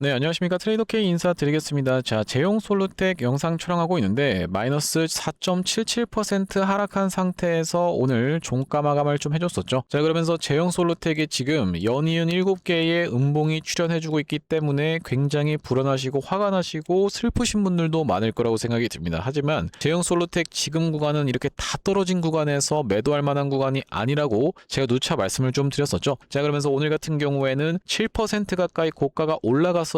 네, 안녕하십니까. 트레이더 K 인사드리겠습니다. 자, 제용 솔루텍 영상 촬영하고 있는데 마이너스 4.77% 하락한 상태에서 오늘 종가 마감을 좀 해줬었죠. 자, 그러면서 제용 솔루텍이 지금 연이은 7개의 음봉이 출현해주고 있기 때문에 굉장히 불안하시고 화가 나시고 슬프신 분들도 많을 거라고 생각이 듭니다. 하지만 제용 솔루텍 지금 구간은 이렇게 다 떨어진 구간에서 매도할 만한 구간이 아니라고 제가 누차 말씀을 좀 드렸었죠. 자, 그러면서 오늘 같은 경우에는 7% 가까이 고가가 올라갔었는데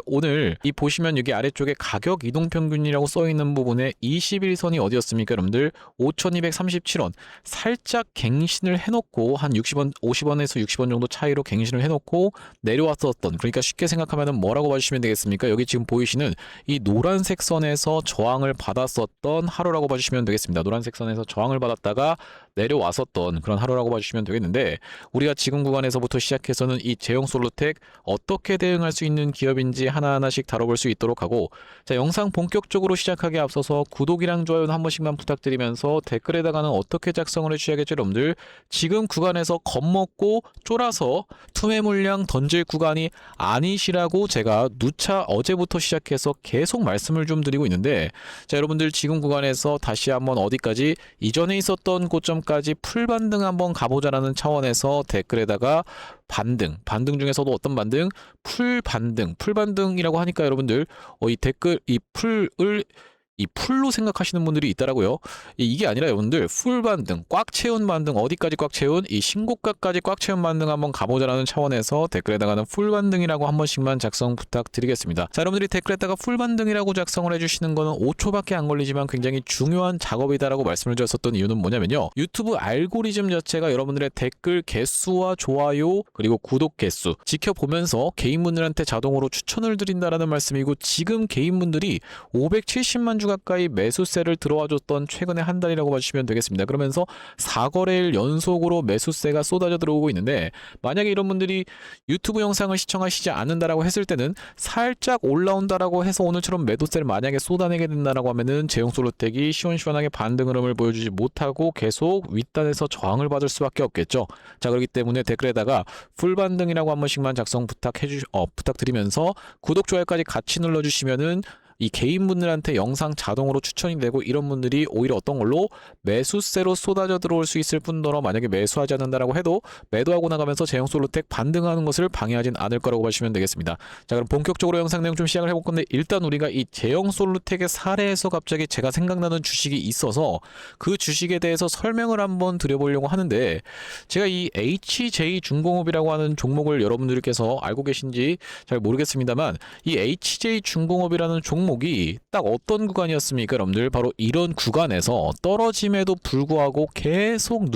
오늘 이 보시면 여기 아래쪽에 가격 이동평균이라고 써있는 부분에 21선이 어디였습니까 여러분들? 5237원 살짝 갱신을 해놓고 한 60원 50원에서 60원 정도 차이로 갱신을 해놓고 내려왔었던, 그러니까 쉽게 생각하면 뭐라고 봐주시면 되겠습니까? 여기 지금 보이시는 이 노란색 선에서 저항을 받았었던 하루라고 봐주시면 되겠습니다. 노란색 선에서 저항을 받았다가 내려왔었던 그런 하루라고 봐주시면 되겠는데, 우리가 지금 구간에서부터 시작해서는 이 제용 솔루텍 어떻게 대응할 수 있는 기업인지 하나하나씩 다뤄볼 수 있도록 하고, 자, 영상 본격적으로 시작하기에 앞서서 구독이랑 좋아요는 한 번씩만 부탁드리면서 댓글에다가는 어떻게 작성을 해주셔야겠죠 여러분들. 지금 구간에서 겁먹고 쫄아서 투매 물량 던질 구간이 아니시라고 제가 누차 어제부터 시작해서 계속 말씀을 좀 드리고 있는데, 자, 여러분들 지금 구간에서 다시 한번 어디까지, 이전에 있었던 고점까지 풀반등 한번 가보자라는 차원에서 댓글에다가 반등 중에서도 어떤 반등? 풀반등이라고 하니까 여러분들 이 댓글 이 풀로 생각하시는 분들이 있더라고요. 이게 아니라 여러분들 풀반등, 꽉 채운 반등, 어디까지 꽉 채운? 이 신고가까지 꽉 채운 반등 한번 가보자라는 차원에서 댓글에다가는 풀반등이라고 한 번씩만 작성 부탁드리겠습니다. 자, 여러분들이 댓글에다가 풀반등이라고 작성을 해주시는 거는 5초밖에 안 걸리지만 굉장히 중요한 작업이다라고 말씀을 드렸었던 이유는 뭐냐면요, 유튜브 알고리즘 자체가 여러분들의 댓글 개수와 좋아요 그리고 구독 개수 지켜보면서 개인분들한테 자동으로 추천을 드린다라는 말씀이고, 지금 개인분들이 570만 주 가까이 매수세를 들어와줬던 최근의 한 달이라고 봐주시면 되겠습니다. 그러면서 4거래일 연속으로 매수세가 쏟아져 들어오고 있는데, 만약에 이런 분들이 유튜브 영상을 시청하시지 않는다라고 했을 때는 살짝 올라온다라고 해서 오늘처럼 매도세를 만약에 쏟아내게 된다라고 하면은 제용 솔루텍이 시원시원하게 반등 흐름을 보여주지 못하고 계속 윗단에서 저항을 받을 수밖에 없겠죠. 자, 그렇기 때문에 댓글에다가 풀반등이라고 한 번씩만 작성 부탁드리면서 구독 좋아요까지 같이 눌러주시면은 이 개인분들한테 영상 자동으로 추천이 되고, 이런 분들이 오히려 어떤 걸로 매수세로 쏟아져 들어올 수 있을 뿐더러 만약에 매수하지 않는다라고 해도 매도하고 나가면서 제용 솔루텍 반등하는 것을 방해하진 않을 거라고 보시면 되겠습니다. 자, 그럼 본격적으로 영상 내용 좀 시작을 해볼 건데, 일단 우리가 이 제용 솔루텍의 사례에서 갑자기 제가 생각나는 주식이 있어서 그 주식에 대해서 설명을 한번 드려보려고 하는데, 제가 이 HJ중공업이라고 하는 종목을 여러분들께서 알고 계신지 잘 모르겠습니다만, 이 HJ중공업이라는 종목이 딱 어떤 구간이었습니까 여러분들? 바로 이런 구간에서 떨어짐에도 불구하고 계속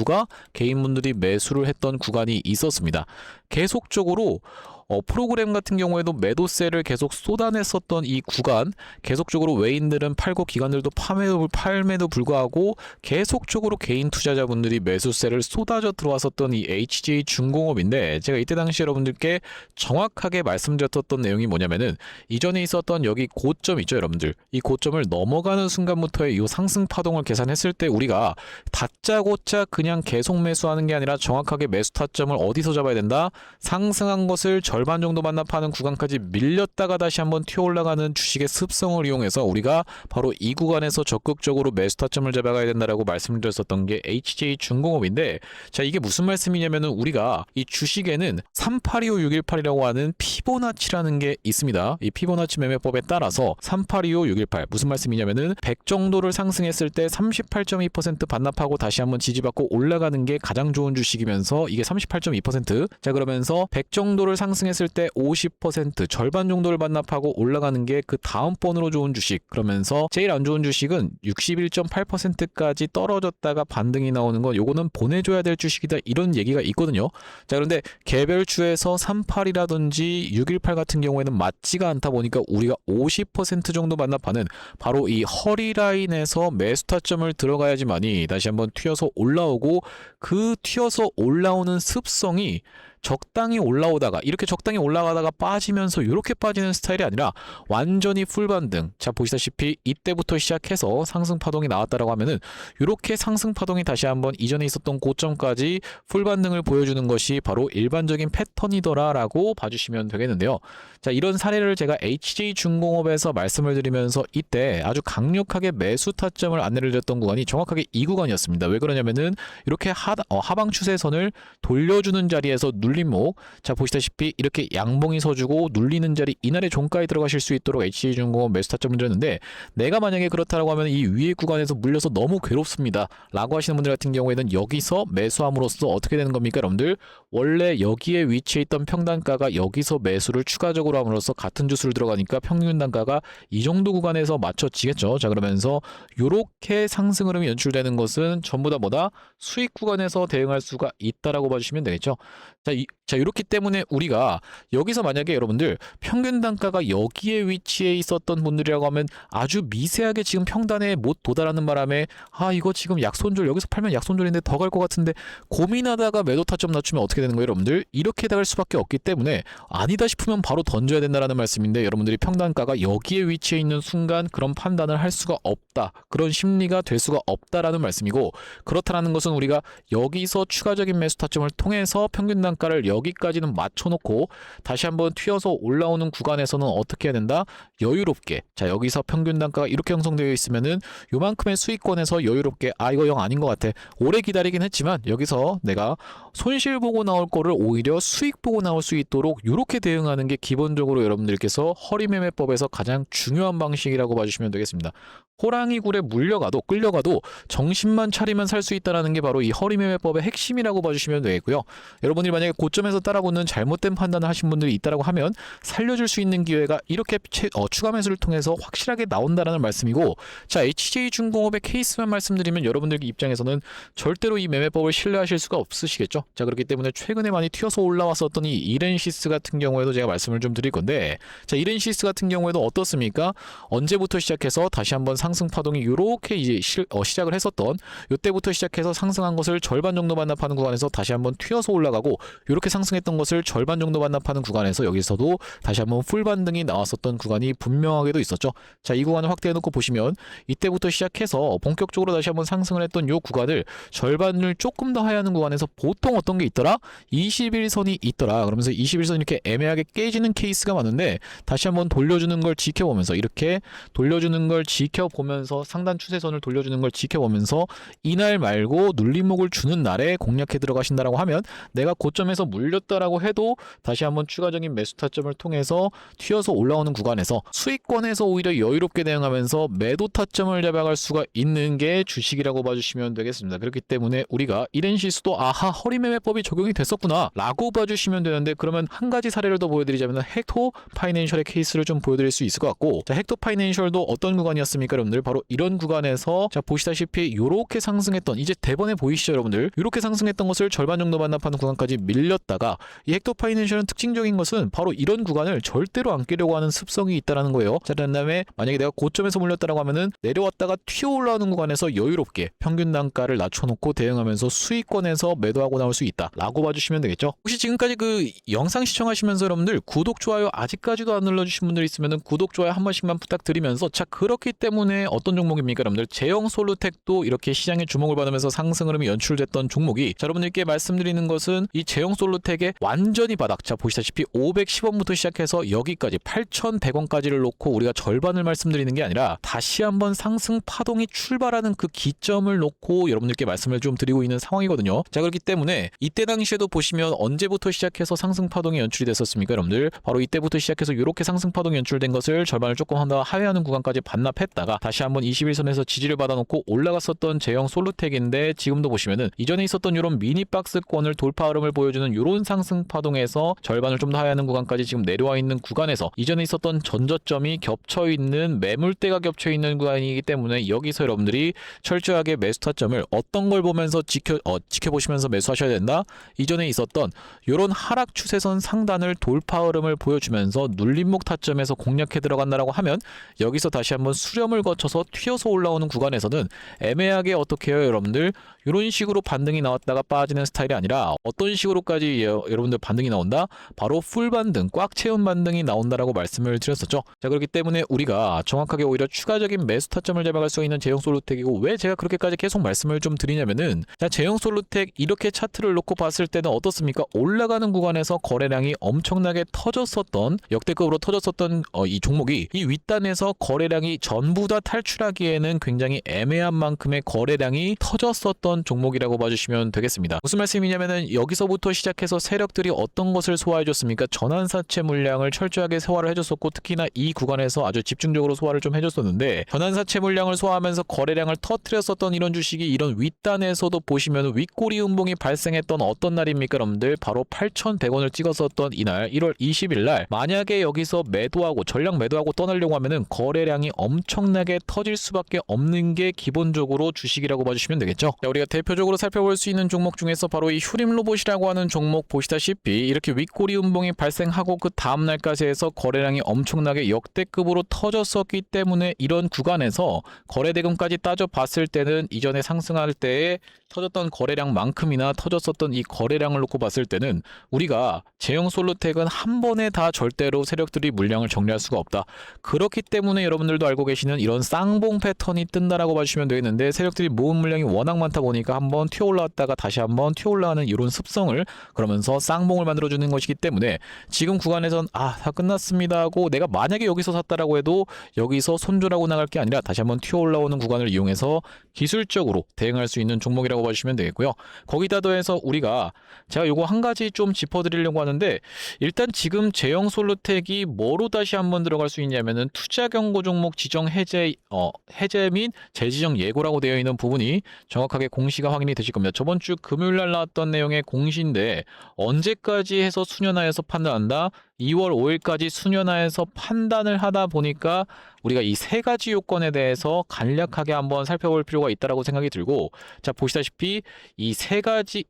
개인분들이 매수를 했던 구간이 있었습니다. 계속적으로 프로그램 같은 경우에도 매도세를 계속 쏟아냈었던 이 구간, 계속적으로 외인들은 팔고 기관들도 팔매도 불구하고 계속적으로 개인 투자자분들이 매수세를 쏟아져 들어왔었던 이 HJ중공업인데, 제가 이때 당시 여러분들께 정확하게 말씀드렸던 내용이 뭐냐면은, 이전에 있었던 여기 고점 있죠 여러분들, 이 고점을 넘어가는 순간부터의 이 상승 파동을 계산했을 때 우리가 다짜고짜 그냥 계속 매수하는 게 아니라 정확하게 매수 타점을 어디서 잡아야 된다? 상승한 것을 절반 정도 반납하는 구간까지 밀렸다가 다시 한번 튀어 올라가는 주식의 습성을 이용해서 우리가 바로 이 구간에서 적극적으로 매수 타점을 잡아가야 된다라고 말씀드렸었던 게 HJ중공업인데, 자, 이게 무슨 말씀이냐면은, 우리가 이 주식에는 3825618이라고 하는 피보나치라는 게 있습니다. 이 피보나치 매매법에 따라서 3825618 무슨 말씀이냐면은, 100 정도를 상승했을 때 38.2% 반납하고 다시 한번 지지받고 올라가는 게 가장 좋은 주식이면서 이게 38.2%. 자, 그러면서 100 정도를 상승했을 때 50% 절반 정도를 반납하고 올라가는 게 그 다음번으로 좋은 주식. 그러면서 제일 안 좋은 주식은 61.8%까지 떨어졌다가 반등이 나오는 거, 요거는 보내줘야 될 주식이다, 이런 얘기가 있거든요. 자, 그런데 개별주에서 38이라든지 618 같은 경우에는 맞지가 않다 보니까 우리가 50% 정도 반납하는 바로 이 허리 라인에서 매수 타점을 들어가야지만이 다시 한번 튀어서 올라오고, 그 튀어서 올라오는 습성이 적당히 올라오다가 이렇게 적당히 올라가다가 빠지면서 이렇게 빠지는 스타일이 아니라 완전히 풀 반등. 자, 보시다시피 이때부터 시작해서 상승 파동이 나왔다라고 하면은 이렇게 상승 파동이 다시 한번 이전에 있었던 고점까지 풀 반등을 보여주는 것이 바로 일반적인 패턴이더라라고 봐주시면 되겠는데요. 자, 이런 사례를 제가 HJ중공업에서 말씀을 드리면서 이때 아주 강력하게 매수 타점을 안내를 드렸던 구간이 정확하게 이 구간이었습니다. 왜 그러냐면은 이렇게 하방 추세선을 돌려주는 자리에서 눌림목, 자 보시다시피 이렇게 양봉이 서주고 눌리는 자리, 이날의 종가에 들어가실 수 있도록 HJ중공업 매수 타점을 드렸는데, 내가 만약에 그렇다라고 하면 이 위에 구간에서 물려서 너무 괴롭습니다 라고 하시는 분들 같은 경우에는 여기서 매수함으로써 어떻게 되는 겁니까 여러분들? 원래 여기에 위치해 있던 평단가가 여기서 매수를 추가적으로 함으로써 같은 주수를 들어가니까 평균 단가가 이 정도 구간에서 맞춰지겠죠. 자, 그러면서 요렇게 상승 흐름이 연출되는 것은 전부 다 뭐다? 수익 구간에서 대응할 수가 있다라고 봐주시면 되겠죠. 자, 이렇기 때문에 우리가 여기서 만약에 여러분들 평균 단가가 여기에 위치해 있었던 분들이라고 하면 아주 미세하게 지금 평단에 못 도달하는 바람에 이거 지금 약손절, 여기서 팔면 약손절인데 더 갈 것 같은데 고민하다가 매도 타점 낮추면 어떻게 되는 거예요 여러분들? 이렇게 나갈 수밖에 없기 때문에 아니다 싶으면 바로 던져야 된다라는 말씀인데, 여러분들이 평단가가 여기에 위치해 있는 순간 그런 판단을 할 수가 없다, 그런 심리가 될 수가 없다라는 말씀이고, 그렇다라는 것은 우리가 여기서 추가적인 매수 타점을 통해서 평균 단가를 여기까지는 맞춰놓고 다시 한번 튀어서 올라오는 구간에서는 어떻게 해야 된다? 여유롭게. 자, 여기서 평균 단가가 이렇게 형성되어 있으면은 요만큼의 수익권에서 여유롭게 이거 영 아닌 것 같아, 오래 기다리긴 했지만 여기서 내가 손실 보고 나올 거를 오히려 수익 보고 나올 수 있도록 이렇게 대응하는 게 기본적으로 여러분들께서 허리매매법에서 가장 중요한 방식이라고 봐주시면 되겠습니다. 호랑이 굴에 물려가도 끌려가도 정신만 차리면 살 수 있다는 게 바로 이 허리매매법의 핵심이라고 봐주시면 되겠고요. 여러분들이 만약에 고점에서 따라붙는 잘못된 판단을 하신 분들이 있다고 하면 살려줄 수 있는 기회가 이렇게 추가 매수를 통해서 확실하게 나온다라는 말씀이고, 자, HJ중공업의 케이스만 말씀드리면 여러분들 입장에서는 절대로 이 매매법을 신뢰하실 수가 없으시겠죠. 자, 그렇기 때문에 최근에 많이 튀어서 올라왔었던 이 이렌시스 같은 경우에도 제가 말씀을 좀 드릴 건데, 자, 이렌시스 같은 경우에도 어떻습니까? 언제부터 시작해서 다시 한번 상승 파동이 이렇게 이제 시작을 했었던 이때부터 시작해서 상승한 것을 절반 정도 반납하는 구간에서 다시 한번 튀어서 올라가고, 이렇게 상승했던 것을 절반 정도 반납하는 구간에서 여기서도 다시 한번 풀 반등이 나왔었던 구간이 분명하게도 있었죠. 자, 이 구간을 확대해 놓고 보시면 이때부터 시작해서 본격적으로 다시 한번 상승을 했던 이 구간을 절반을 조금 더 하야하는 구간에서 보통 어떤 게 있더라? 21선이 있더라. 그러면서 21선이 이렇게 애매하게 깨지는 케이스가 많은데, 다시 한번 돌려주는 걸 지켜보면서, 이렇게 돌려주는 걸 지켜보면서, 상단 추세선을 돌려주는 걸 지켜보면서 이날 말고 눌림목을 주는 날에 공략해 들어가신다라고 하면, 내가 고점에서 물렸다라고 해도 다시 한번 추가적인 매수 타점을 통해서 튀어서 올라오는 구간에서 수익권에서 오히려 여유롭게 대응하면서 매도 타점을 잡아갈 수가 있는 게 주식이라고 봐주시면 되겠습니다. 그렇기 때문에 우리가 이렌시스도 허리매매법이 적용이 됐었구나 라고 봐주시면 되는데, 그러면 한 가지 사례를 더 보여드리자면 헥토 파이낸셜의 케이스를 좀 보여드릴 수 있을 것 같고, 자, 헥토 파이낸셜도 어떤 구간이었습니까 여러분들? 바로 이런 구간에서 자 보시다시피 이렇게 상승했던, 이제 대번에 보이시죠 여러분들? 이렇게 상승했던 것을 절반 정도 반납하는 구간까지 밀렸다가, 이 헥토 파이낸셜은 특징적인 것은 바로 이런 구간을 절대로 안 깨려고 하는 습성이 있다는 거예요. 자, 그 다음에 만약에 내가 고점에서 물렸다라고 하면은 내려왔다가 튀어 올라오는 구간에서 여유롭게 평균 단가를 낮춰놓고 대응하면서 수익권에서 매도하고 나올 수 있다 라고 봐주시면 되겠죠. 혹시 지금까지 그 영상 시청하시면서 여러분들 구독, 좋아요 아직까지도 안 눌러주신 분들 있으면은 구독, 좋아요 한 번씩만 부탁드리면서, 자, 그렇기 때문에 어떤 종목입니까 여러분들? 제형 솔루텍도 이렇게 시장의 주목을 받으면서 상승 흐름이 연출됐던 종목이, 자, 여러분들께 말씀드리는 것은 이 제형 솔루텍의 완전히 바닥, 자 보시다시피 510원부터 시작해서 여기까지 8,100원까지를 놓고 우리가 절반을 말씀드리는 게 아니라 다시 한번 상승 파동이 출발하는 그 기점을 놓고 여러분들께 말씀을 좀 드리고 있는 상황이거든요. 자, 그렇기 때문에 이때 당시에도 보시면 언제부터 시작해서 상승 파동이 연출이 됐었습니까 여러분들? 바로 이때부터 시작해서 이렇게 상승 파동이 연출된 것을 절반을 조금 더 하회하는 구간까지 반납했다가 다시 한번 21선에서 지지를 받아놓고 올라갔었던 제형 솔루텍인데, 지금도 보시면은 이전에 있었던 이런 미니 박스권을 돌파 흐름을 보여주는 이런 상승 파동에서 절반을 좀 더 하회하는 구간까지 지금 내려와 있는 구간에서 이전에 있었던 전저점이 겹쳐있는, 매물대가 겹쳐있는 구간이기 때문에 여기서 여러분들이 철저하게 매수 타점을 어떤 걸 보면서 지켜보시면서 매수하셔야 된다? 이전에 있었던 이런 하락 추세선 상단을 돌파 흐름을 보여주면서 눌림목 타점에서 공략해 들어간다라고 하면, 여기서 다시 한번 수렴을 거쳐서 튀어서 올라오는 구간에서는 애매하게 어떻게 해요 여러분들? 이런 식으로 반등이 나왔다가 빠지는 스타일이 아니라 어떤 식으로까지 여러분들 반등이 나온다? 바로 풀 반등, 꽉 채운 반등이 나온다라고 말씀을 드렸었죠. 자, 그렇기 때문에 우리가 정확하게 오히려 추가적인 매수 타점을 잡아갈 수 있는 제형 솔루텍이고, 왜 제가 그렇게까지 계속 말씀을 좀 드리냐면은, 자, 제형 솔루텍 이렇게 차트를 놓고 봤을 때는 어떻습니까? 올라가는 구간에서 거래량이 엄청나게 터졌었던, 역대급으로 터졌었던 이 종목이 이 윗단에서 거래량이 전부 다 탈출하기에는 굉장히 애매한 만큼의 거래량이 터졌었던 종목이라고 봐주시면 되겠습니다. 무슨 말씀이냐면은, 여기서부터 시작해서 세력들이 어떤 것을 소화해줬습니까? 전환사채 물량을 철저하게 소화를 해줬었고, 특히나 이 구간에서 아주 집중적으로 소화를 좀 해줬었는데, 전환사채 물량을 소화하면서 거래량을 터뜨렸었던 이런 주식이 이런 윗단에서도 보시면 윗꼬리 음봉이 발생했던 어떤 날입니까, 여러분들? 바로 8,100원을 찍었었던 이날 1월 20일 날, 만약에 여기서 매도하고 전량 매도하고 떠나려고 하면은 거래량이 엄청나게 터질 수밖에 없는 게 기본적으로 주식이라고 봐주시면 되겠죠. 자, 우리가 대표적으로 살펴볼 수 있는 종목 중에서 바로 이 휴림로봇이라고 하는 종목 보시다시피 이렇게 윗꼬리 음봉이 발생하고 그 다음날까지 해서 거래량이 엄청나게 역대급으로 터졌었기 때문에, 이런 구간에서 거래대금까지 따져봤을 때는 이전에 상승할 때에 터졌던 거래량만큼이나 터졌었던 이 거래량을 놓고 봤을 때는 우리가 제형 솔루텍은 한 번에 다 절대로 세력들이 물량을 정리할 수가 없다. 그렇기 때문에 여러분들도 알고 계시는 이런 쌍봉 패턴이 뜬다라고 봐주시면 되겠는데, 세력들이 모은 물량이 워낙 많다 보니까 한번 튀어 올라왔다가 다시 한번 튀어 올라가는 이런 습성을, 그러면서 쌍봉을 만들어주는 것이기 때문에 지금 구간에선 다 끝났습니다 하고 내가 만약에 여기서 샀다라고 해도 여기서 손절하고 나갈 게 아니라 다시 한번 튀어 올라오는 구간을 이용해서 기술적으로 대응할 수 있는 종목이라고 봐주시면 되겠고요. 거기다 더해서 우리가, 제가 요거 한 가지 좀 짚어드리려고 하는데, 일단 지금 제형 솔루텍이 뭐로 다시 한번 들어갈 수 있냐면은 투자 경고 종목 지정 해제 및 재지정 예고라고 되어 있는 부분이 정확하게 공시가 확인이 되실 겁니다. 저번 주 금요일 날 나왔던 내용의 공시인데, 언제까지 해서 수년하에서 판단한다? 2월 5일까지 수년하에서 판단을 하다 보니까 우리가 이 세 가지 요건에 대해서 간략하게 한번 살펴볼 필요가 있다라고 생각이 들고, 자, 보시다시피 이 세 가지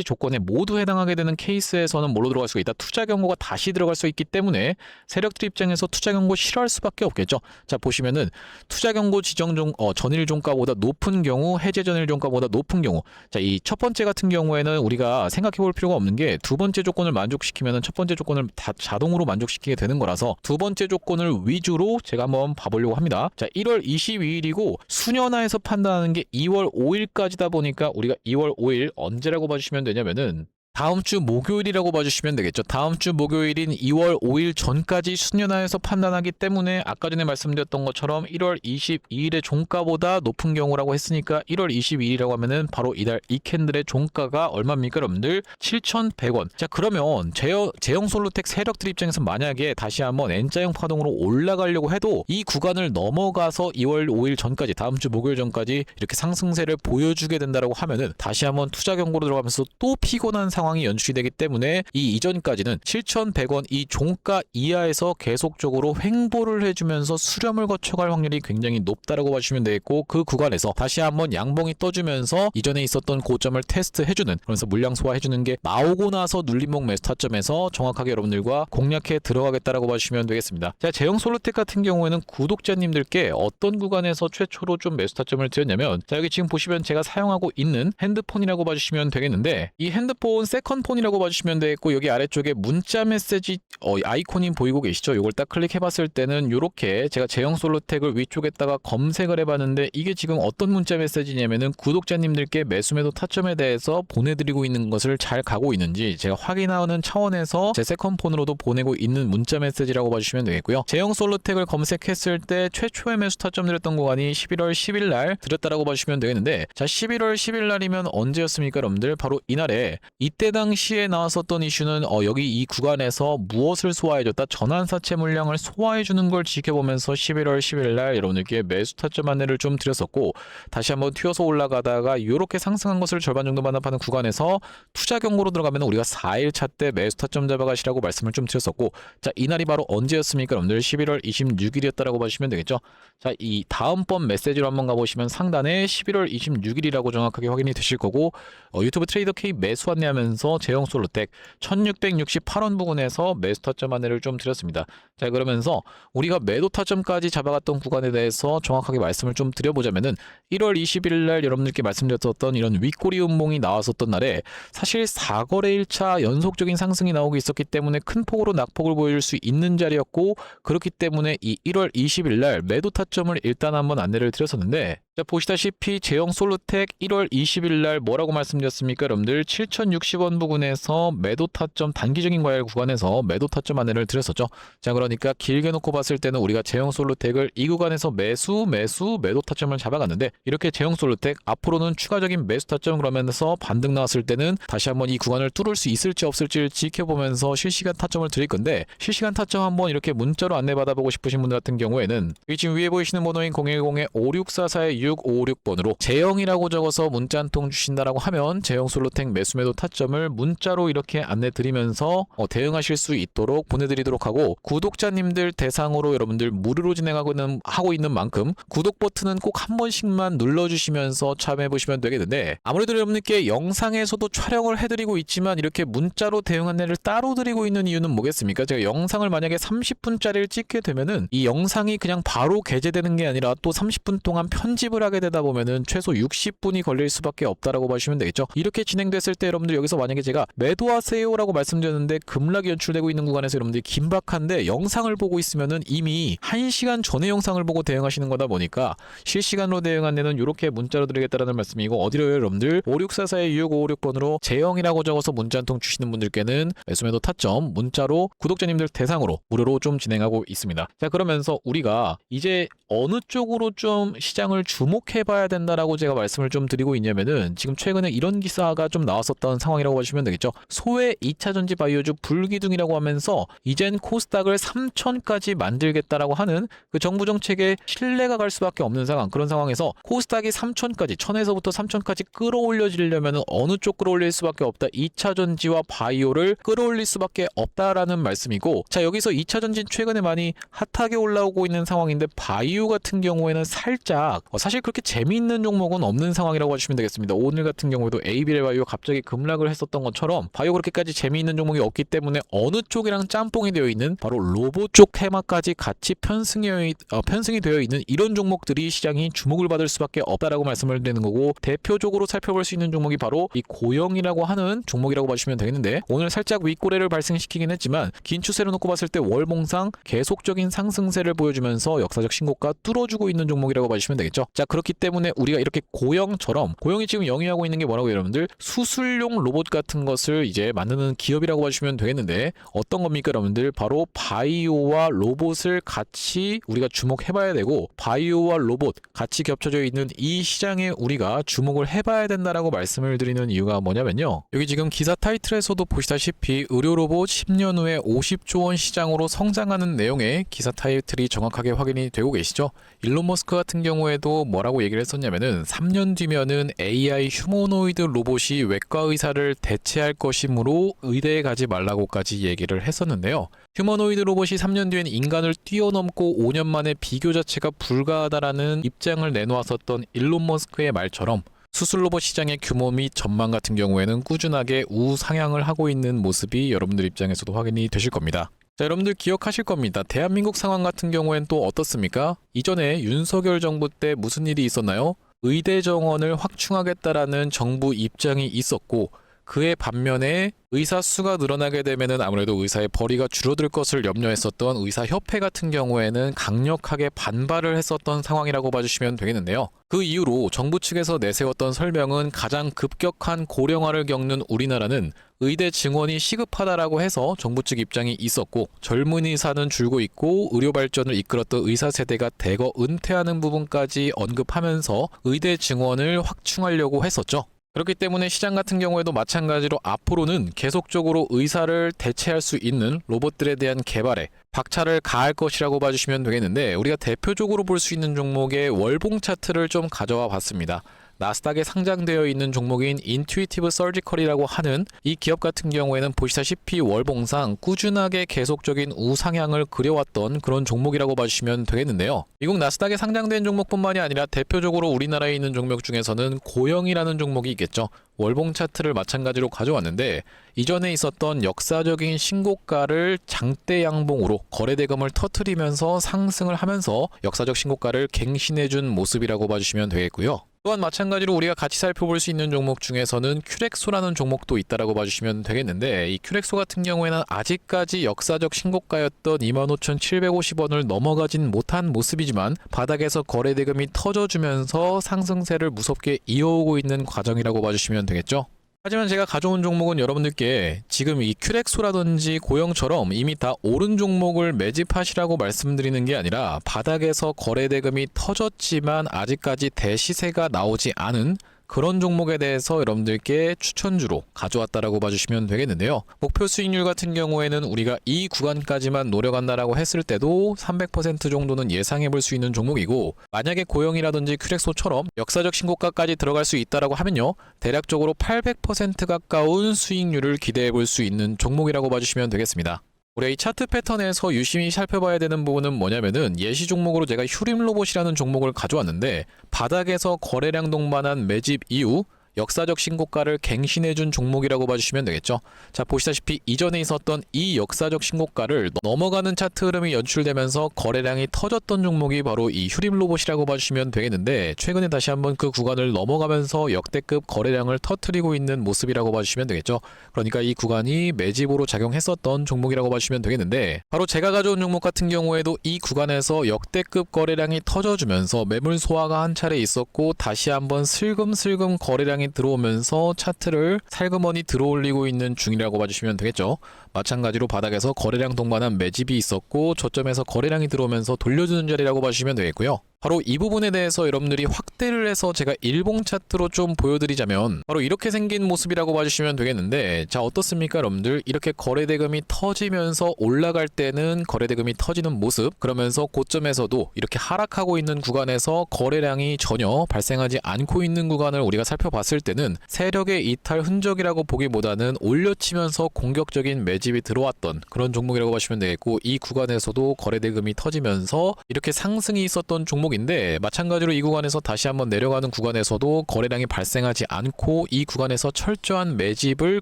조건에 모두 해당하게 되는 케이스에서는 뭘로 들어갈 수가 있다? 투자 경고가 다시 들어갈 수 있기 때문에 세력들 입장에서 투자 경고 싫어할 수밖에 없겠죠. 자, 보시면은 투자 경고 지정 전일 종가보다 높은 경우, 해제 전일 종가보다 높은 경우, 자, 이 첫 번째 같은 경우에는 우리가 생각해 볼 필요가 없는 게, 두 번째 조건을 만족시키면은 첫 번째 조건을 다 자동으로 만족시키게 되는 거라서 두 번째 조건을 위주로 제가 한번 봐보려고 합니다. 자, 1월 22일이고 수년화에서 판단하는 게 2월 5일까지다 보니까 우리가 2월 5일 언제라고 봐주시면 되냐면은 다음 주 목요일이라고 봐주시면 되겠죠. 다음 주 목요일인 2월 5일 전까지 수년화에서 판단하기 때문에, 아까 전에 말씀드렸던 것처럼 1월 22일의 종가보다 높은 경우라고 했으니까 1월 22일이라고 하면은 바로 이달 이 캔들의 종가가 얼마입니까, 여러분들? 7,100원. 자, 그러면 제형 솔루텍 세력들 입장에서 만약에 다시 한번 N자형 파동으로 올라가려고 해도 이 구간을 넘어가서 2월 5일 전까지, 다음 주 목요일 전까지 이렇게 상승세를 보여주게 된다라고 하면은 다시 한번 투자 경고로 들어가면서 또 피곤한 상황이 연출이 되기 때문에, 이 이전까지는 7,100원 이 종가 이하에서 계속적으로 횡보를 해주면서 수렴을 거쳐갈 확률이 굉장히 높다라고 봐주시면 되겠고, 그 구간에서 다시 한번 양봉이 떠주면서 이전에 있었던 고점을 테스트해주는, 그러면서 물량 소화해주는 게 나오고 나서 눌림목 매수 타점에서 정확하게 여러분들과 공략해 들어가겠다라고 봐주시면 되겠습니다. 자, 제형 솔루텍 같은 경우에는 구독자님들께 어떤 구간에서 최초로 좀 매수 타점을 드렸냐면, 자, 여기 지금 보시면 제가 사용하고 있는 핸드폰이라고 봐주시면 되겠는데, 이 핸드폰 세컨폰이라고 봐주시면 되겠고, 여기 아래쪽에 문자 메시지 아이콘이 보이고 계시죠? 이걸 딱 클릭해 봤을 때는 이렇게 제가 제형 솔루텍을 위쪽에다가 검색을 해봤는데, 이게 지금 어떤 문자 메시지냐면은 구독자님들께 매수매도 타점에 대해서 보내드리고 있는 것을 잘 가고 있는지 제가 확인하는 차원에서 제 세컨폰으로도 보내고 있는 문자 메시지라고 봐주시면 되겠고요. 제형 솔루텍을 검색했을 때 최초의 매수 타점 드렸던 구간이 11월 10일 날 드렸다라고 봐주시면 되겠는데, 자, 11월 10일 날이면 언제였습니까, 여러분들? 바로 이날에, 이때 당시에 나왔었던 이슈는 여기 이 구간에서 무엇을 소화해줬다? 전환사채 물량을 소화해주는 걸 지켜보면서 11월 10일 날 여러분들께 매수 타점 안내를 좀 드렸었고, 다시 한번 튀어서 올라가다가 이렇게 상승한 것을 절반 정도 반납하는 구간에서 투자 경고로 들어가면 우리가 4일차 때 매수 타점 잡아가시라고 말씀을 좀 드렸었고, 자, 이날이 바로 언제였습니까, 여러분들? 11월 26일이었다라고 봐주시면 되겠죠. 자, 이 다음번 메시지로 한번 가보시면 상단에 11월 26일이라고 정확하게 확인이 되실 거고, 유튜브 트레이더 K 매수 안내하면서 그러면서 제형 솔로텍 1668원 부근에서 매수 타점 안내를 좀 드렸습니다. 자, 그러면서 우리가 매도 타점까지 잡아갔던 구간에 대해서 정확하게 말씀을 좀 드려보자면은 1월 20일 날 여러분들께 말씀드렸던 이런 윗꼬리 음봉이 나왔었던 날에 사실 4거래 1차 연속적인 상승이 나오고 있었기 때문에 큰 폭으로 낙폭을 보여줄 수 있는 자리였고, 그렇기 때문에 이 1월 20일 날 매도 타점을 일단 한번 안내를 드렸었는데, 자, 보시다시피 제형 솔루텍 1월 20일 날 뭐라고 말씀드렸습니까? 여러분들 7,060원 부근에서 매도 타점 단기적인 과열 구간에서 매도 타점 안내를 드렸었죠. 자, 그러니까 길게 놓고 봤을 때는 우리가 제형 솔루텍을 이 구간에서 매도 타점을 잡아갔는데, 이렇게 제형 솔루텍 앞으로는 추가적인 매수 타점 그러면서 반등 나왔을 때는 다시 한번 이 구간을 뚫을 수 있을지 없을지를 지켜보면서 실시간 타점을 드릴 건데, 실시간 타점 한번 이렇게 문자로 안내 받아보고 싶으신 분들 같은 경우에는 여기 지금 위에 보이시는 번호인 010-5644-656번으로 제형이라고 적어서 문자 한 통 주신다라고 하면 제형 솔루텍 매수 매도 타점을 문자로 이렇게 안내 드리면서 대응하실 수 있도록 보내드리도록 하고, 구독자님들 대상으로 여러분들 무료로 진행하고 있는 만큼 구독 버튼은 꼭 한 번씩만 눌러주시면서 참여해보시면 되겠는데, 아무래도 여러분들께 영상에서도 촬영을 해드리고 있지만 이렇게 문자로 대응 안내를 따로 드리고 있는 이유는 뭐겠습니까? 제가 영상을 만약에 30분짜리를 찍게 되면은 이 영상이 그냥 바로 게재되는 게 아니라 또 30분 동안 편집을 하게 되다 보면은 최소 60분이 걸릴 수밖에 없다라고 보시면 되겠죠. 이렇게 진행됐을 때 여러분들 여기서 만약에 제가 매도하세요라고 말씀드렸는데 급락이 연출되고 있는 구간에서 여러분들이 긴박한데 영상을 보고 있으면은 이미 1시간 전에 영상을 보고 대응하시는 거다 보니까 실시간으로 대응 안내는 이렇게 문자로 드리겠다라는 말씀이고, 어디로요 여러분들? 5644-6556번으로 제형이라고 적어서 문자 한 통 주시는 분들께는 매수매도 타점 문자로 구독자님들 대상으로 무료로 좀 진행하고 있습니다. 자, 그러면서 우리가 이제 어느 쪽으로 좀 시장을 주목해 봐야 된다라고 제가 말씀을 좀 드리고 있냐면은, 지금 최근에 이런 기사가 좀 나왔었던 상황이라고 보시면 되겠죠. 소외 2차전지 바이오주 불기둥이라고 하면서 이젠 코스닥을 3,000까지 만들겠다라고 하는 그 정부 정책에 신뢰가 갈 수밖에 없는 상황, 그런 상황에서 코스닥이 3,000까지 1,000에서부터 3,000까지 끌어올려지려면 어느 쪽 끌어올릴 수밖에 없다. 2차전지와 바이오를 끌어올릴 수밖에 없다라는 말씀이고, 자, 여기서 2차전지 최근에 많이 핫하게 올라오고 있는 상황인데 바이오 같은 경우에는 살짝 사실 그렇게 재미있는 종목은 없는 상황이라고 하시면 되겠습니다. 오늘 같은 경우에도 ABL 바이오 갑자기 급락을 했었던 것처럼 바이오 그렇게까지 재미있는 종목이 없기 때문에 어느 쪽이랑 짬뽕이 되어 있는 바로 로봇 쪽 테마까지 같이 편승이 되어 있는 이런 종목들이 시장이 주목을 받을 수밖에 없다라고 말씀을 드리는 거고, 대표적으로 살펴볼 수 있는 종목이 바로 이 고영이라고 하는 종목이라고 보시면 되겠는데, 오늘 살짝 윗꼬리를 발생시키긴 했지만 긴 추세로 놓고 봤을 때 월봉상 계속적인 상승세를 보여주면서 역사적 신고가 뚫어주고 있는 종목이라고 보시면 되겠죠. 자, 그렇기 때문에 우리가 이렇게 고영처럼, 고영이 지금 영위하고 있는 게 뭐라고 여러분들? 수술용 로봇 같은 것을 이제 만드는 기업이라고 보시면 되겠는데, 어떤 겁니까 여러분들? 바로 바이오와 로봇을 같이 우리가 주목해봐야 되고, 바이오와 로봇 같이 겹쳐져 있는 이 시장에 우리가 주목을 해봐야 된다라고 말씀을 드리는 이유가 뭐냐면요, 여기 지금 기사 타이틀에서도 보시다시피 의료 로봇 10년 후에 50조 원 시장으로 성장하는 내용의 기사 타이틀이 정확하게 확인이 되고 계시죠. 일론 머스크 같은 경우에도 뭐라고 얘기를 했었냐면은 3년 뒤면은 AI 휴머노이드 로봇이 외과 의사를 대체할 것이므로 의대에 가지 말라고까지 얘기를 했었는데요. 휴머노이드 로봇이 3년 뒤엔 인간을 뛰어넘고 5년 만에 비교 자체가 불가하다라는 입장을 내놓았었던 일론 머스크의 말처럼 수술 로봇 시장의 규모 및 전망 같은 경우에는 꾸준하게 우상향을 하고 있는 모습이 여러분들 입장에서도 확인이 되실 겁니다. 자, 여러분들 기억하실 겁니다. 대한민국 상황 같은 경우엔 또 어떻습니까? 이전에 윤석열 정부 때 무슨 일이 있었나요? 의대 정원을 확충하겠다라는 정부 입장이 있었고, 그의 반면에 의사 수가 늘어나게 되면은 아무래도 의사의 벌이가 줄어들 것을 염려했었던 의사협회 같은 경우에는 강력하게 반발을 했었던 상황이라고 봐주시면 되겠는데요. 그 이후로 정부 측에서 내세웠던 설명은 가장 급격한 고령화를 겪는 우리나라는 의대 증원이 시급하다라고 해서 정부 측 입장이 있었고, 젊은 의사는 줄고 있고 의료 발전을 이끌었던 의사 세대가 대거 은퇴하는 부분까지 언급하면서 의대 증원을 확충하려고 했었죠. 그렇기 때문에 시장 같은 경우에도 마찬가지로 앞으로는 계속적으로 의사를 대체할 수 있는 로봇들에 대한 개발에 박차를 가할 것이라고 봐주시면 되겠는데, 우리가 대표적으로 볼 수 있는 종목의 월봉 차트를 좀 가져와 봤습니다. 나스닥에 상장되어 있는 종목인 인투이티브 서지컬이라고 하는 이 기업 같은 경우에는 보시다시피 월봉상 꾸준하게 계속적인 우상향을 그려왔던 그런 종목이라고 봐주시면 되겠는데요. 미국 나스닥에 상장된 종목뿐만이 아니라 대표적으로 우리나라에 있는 종목 중에서는 고영이라는 종목이 있겠죠. 월봉 차트를 마찬가지로 가져왔는데 이전에 있었던 역사적인 신고가를 장대 양봉으로 거래대금을 터트리면서 상승을 하면서 역사적 신고가를 갱신해준 모습이라고 봐주시면 되겠고요. 또한 마찬가지로 우리가 같이 살펴볼 수 있는 종목 중에서는 큐렉소라는 종목도 있다라고 봐주시면 되겠는데 이 큐렉소 같은 경우에는 아직까지 역사적 신고가였던 25,750원을 넘어가진 못한 모습이지만 바닥에서 거래대금이 터져주면서 상승세를 무섭게 이어오고 있는 과정이라고 봐주시면 되겠죠. 하지만 제가 가져온 종목은 여러분들께 지금 이 큐렉소라든지 고영처럼 이미 다 오른 종목을 매집하시라고 말씀드리는 게 아니라 바닥에서 거래대금이 터졌지만 아직까지 대시세가 나오지 않은 그런 종목에 대해서 여러분들께 추천주로 가져왔다라고 봐주시면 되겠는데요. 목표 수익률 같은 경우에는 우리가 이 구간까지만 노려간다라고 했을 때도 300% 정도는 예상해 볼 수 있는 종목이고 만약에 고영이라든지 큐렉소처럼 역사적 신고가까지 들어갈 수 있다라고 하면요. 대략적으로 800% 가까운 수익률을 기대해 볼 수 있는 종목이라고 봐주시면 되겠습니다. 우리가 이 차트 패턴에서 유심히 살펴봐야 되는 부분은 뭐냐면은 예시 종목으로 제가 휴림로봇이라는 종목을 가져왔는데 바닥에서 거래량 동반한 매집 이후 역사적 신고가를 갱신해준 종목이라고 봐주시면 되겠죠. 자, 보시다시피 이전에 있었던 이 역사적 신고가를 넘어가는 차트 흐름이 연출되면서 거래량이 터졌던 종목이 바로 이 휴림로봇이라고 봐주시면 되겠는데 최근에 다시 한번 그 구간을 넘어가면서 역대급 거래량을 터뜨리고 있는 모습이라고 봐주시면 되겠죠. 그러니까 이 구간이 매집으로 작용했었던 종목이라고 봐주시면 되겠는데 바로 제가 가져온 종목 같은 경우에도 이 구간에서 역대급 거래량이 터져주면서 매물 소화가 한 차례 있었고 다시 한번 슬금슬금 거래량이 들어오면서 차트를 살그머니 들어올리고 있는 중이라고 봐주시면 되겠죠. 마찬가지로 바닥에서 거래량 동반한 매집이 있었고 저점에서 거래량이 들어오면서 돌려주는 자리라고 봐주시면 되겠고요. 바로 이 부분에 대해서 여러분들이 확대를 해서 제가 일봉 차트로 좀 보여드리자면 바로 이렇게 생긴 모습이라고 봐주시면 되겠는데 자 어떻습니까 여러분들 이렇게 거래대금이 터지면서 올라갈 때는 거래대금이 터지는 모습 그러면서 고점에서도 이렇게 하락하고 있는 구간에서 거래량이 전혀 발생하지 않고 있는 구간을 우리가 살펴봤을 때는 세력의 이탈 흔적이라고 보기보다는 올려치면서 공격적인 매집이 들어왔던 그런 종목이라고 보시면 되겠고 이 구간에서도 거래대금이 터지면서 이렇게 상승이 있었던 종목인데 마찬가지로 이 구간에서 다시 한번 내려가는 구간에서도 거래량이 발생하지 않고 이 구간에서 철저한 매집을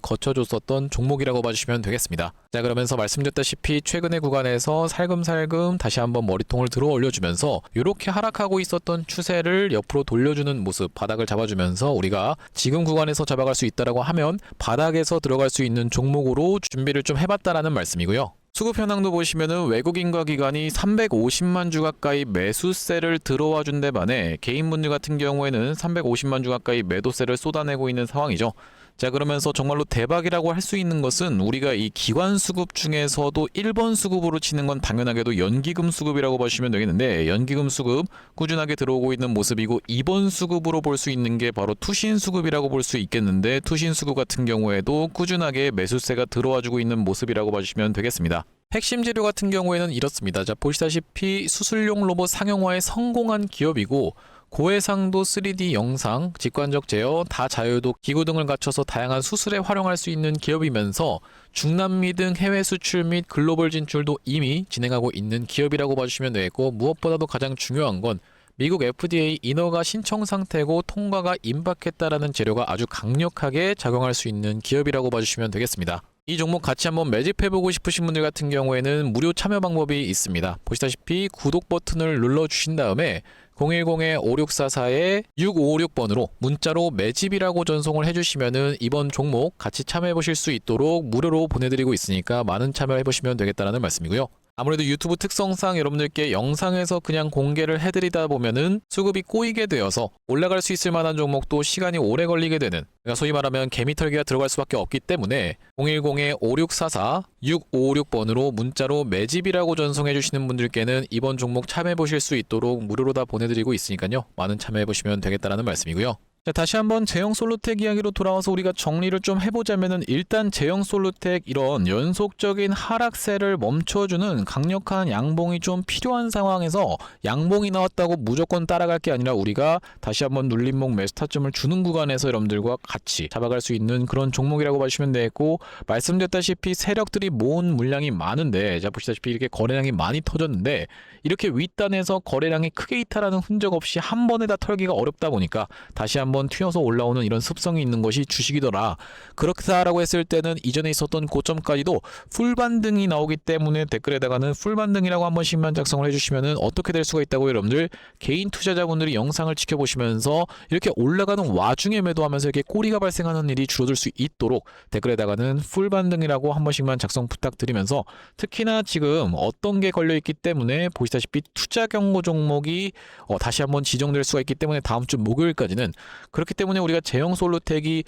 거쳐줬었던 종목이라고 봐주시면 되겠습니다. 자 그러면서 말씀드렸다시피 최근의 구간에서 살금살금 다시 한번 머리통을 들어 올려주면서 이렇게 하락하고 있었던 추세를 옆으로 돌려주는 모습 바닥을 잡아주면서 우리가 지금 구간에서 잡아갈 수 있다라고 하면 바닥에서 들어갈 수 있는 종목으로 준비를 좀 해봤다라는 말씀이고요. 수급 현황도 보시면은 외국인과 기관이 350만 주 가까이 매수세를 들어와 준 데 반해 개인분들 같은 경우에는 350만 주 가까이 매도세를 쏟아내고 있는 상황이죠. 자 그러면서 정말로 대박이라고 할 수 있는 것은 우리가 이 기관 수급 중에서도 1번 수급으로 치는 건 당연하게도 연기금 수급이라고 보시면 되겠는데 연기금 수급 꾸준하게 들어오고 있는 모습이고 2번 수급으로 볼 수 있는 게 바로 투신 수급이라고 볼 수 있겠는데 투신 수급 같은 경우에도 꾸준하게 매수세가 들어와주고 있는 모습이라고 봐주시면 되겠습니다. 핵심 재료 같은 경우에는 이렇습니다. 자 보시다시피 수술용 로봇 상용화에 성공한 기업이고 고해상도 3D 영상, 직관적 제어, 다자유도 기구 등을 갖춰서 다양한 수술에 활용할 수 있는 기업이면서 중남미 등 해외 수출 및 글로벌 진출도 이미 진행하고 있는 기업이라고 봐주시면 되겠고 무엇보다도 가장 중요한 건 미국 FDA 인허가 신청 상태고 통과가 임박했다라는 재료가 아주 강력하게 작용할 수 있는 기업이라고 봐주시면 되겠습니다. 이 종목 같이 한번 매집해보고 싶으신 분들 같은 경우에는 무료 참여 방법이 있습니다. 보시다시피 구독 버튼을 눌러주신 다음에 010-5644-6556번으로 문자로 매집이라고 전송을 해주시면은 이번 종목 같이 참여해보실 수 있도록 무료로 보내드리고 있으니까 많은 참여해보시면 되겠다는 말씀이고요. 아무래도 유튜브 특성상 여러분들께 영상에서 그냥 공개를 해드리다 보면은 수급이 꼬이게 되어서 올라갈 수 있을 만한 종목도 시간이 오래 걸리게 되는 그러니까 소위 말하면 개미털기가 들어갈 수밖에 없기 때문에 010-5644-6556번으로 문자로 매집이라고 전송해 주시는 분들께는 이번 종목 참여해 보실 수 있도록 무료로 다 보내드리고 있으니까요. 많은 참여해 보시면 되겠다는 말씀이고요. 자, 다시 한번 제형 솔루텍 이야기로 돌아와서 우리가 정리를 좀 해보자면은 일단 제형 솔루텍 이런 연속적인 하락세를 멈춰주는 강력한 양봉이 좀 필요한 상황에서 양봉이 나왔다고 무조건 따라갈 게 아니라 우리가 다시 한번 눌림목 매수 타점을 주는 구간에서 여러분들과 같이 잡아갈 수 있는 그런 종목이라고 보시면 되겠고, 말씀드렸다시피 세력들이 모은 물량이 많은데, 자 보시다시피 이렇게 거래량이 많이 터졌는데 이렇게 윗단에서 거래량이 크게 이탈하는 흔적 없이 한 번에 다 털기가 어렵다 보니까 다시 한번 튀어서 올라오는 이런 습성이 있는 것이 주식이더라. 그렇다라고 했을 때는 이전에 있었던 고점까지도 풀 반등이 나오기 때문에 댓글에다가는 풀 반등이라고 한 번씩만 작성을 해주시면은 어떻게 될 수가 있다고 여러분들 개인 투자자분들이 영상을 지켜보시면서 이렇게 올라가는 와중에 매도하면서 이렇게 꼬리가 발생하는 일이 줄어들 수 있도록 댓글에다가는 풀 반등이라고 한 번씩만 작성 부탁드리면서, 특히나 지금 어떤 게 걸려있기 때문에 보시다시피 투자 경고 종목이 다시 한번 지정될 수가 있기 때문에 다음 주 목요일까지는, 그렇기 때문에 우리가 제형 솔루텍이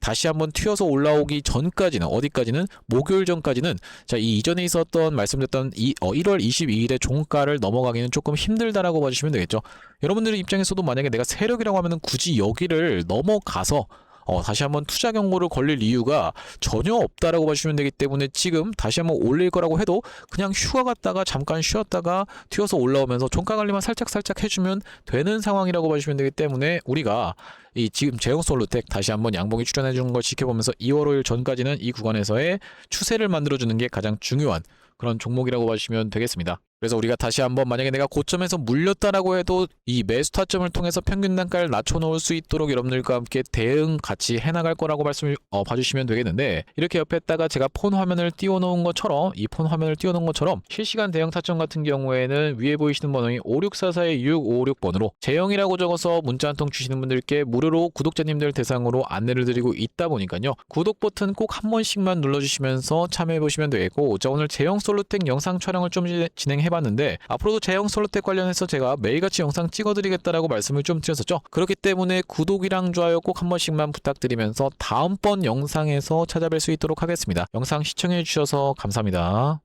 다시 한번 튀어서 올라오기 전까지는, 어디까지는 목요일 전까지는 자, 이 이전에 있었던 말씀드렸던 1월 22일의 종가를 넘어가기는 조금 힘들다라고 봐주시면 되겠죠. 여러분들의 입장에서도 만약에 내가 세력이라고 하면은 굳이 여기를 넘어가서 다시 한번 투자 경고를 걸릴 이유가 전혀 없다라고 봐주시면 되기 때문에, 지금 다시 한번 올릴 거라고 해도 그냥 휴가 갔다가 잠깐 쉬었다가 튀어서 올라오면서 종가 관리만 살짝 해주면 되는 상황이라고 봐주시면 되기 때문에, 우리가 이 지금 제형 솔루텍 다시 한번 양봉이 출현해 주는 걸 지켜보면서 2월 5일 전까지는 이 구간에서의 추세를 만들어주는 게 가장 중요한 그런 종목이라고 봐주시면 되겠습니다. 그래서 우리가 다시 한번 만약에 내가 고점에서 물렸다라고 해도 이 매수 타점을 통해서 평균 단가를 낮춰놓을 수 있도록 여러분들과 함께 대응 같이 해나갈 거라고 말씀을 봐주시면 되겠는데, 이렇게 옆에다가 제가 폰 화면을 띄워놓은 것처럼, 이 폰 화면을 띄워놓은 것처럼 실시간 대응 타점 같은 경우에는 위에 보이시는 번호인 5644-6556번으로 제형이라고 적어서 문자 한 통 주시는 분들께 무료로 구독자님들 대상으로 안내를 드리고 있다 보니까요, 구독 버튼 꼭 한 번씩만 눌러주시면서 참여해보시면 되겠고, 자 오늘 제형 솔루텍 영상 촬영을 좀 진행해 봤는데 앞으로도 제형 솔루텍 관련해서 제가 매일같이 영상 찍어드리겠다라고 말씀을 좀 드렸었죠. 그렇기 때문에 구독이랑 좋아요 꼭 한 번씩만 부탁드리면서 다음번 영상에서 찾아뵐 수 있도록 하겠습니다. 영상 시청해 주셔서 감사합니다.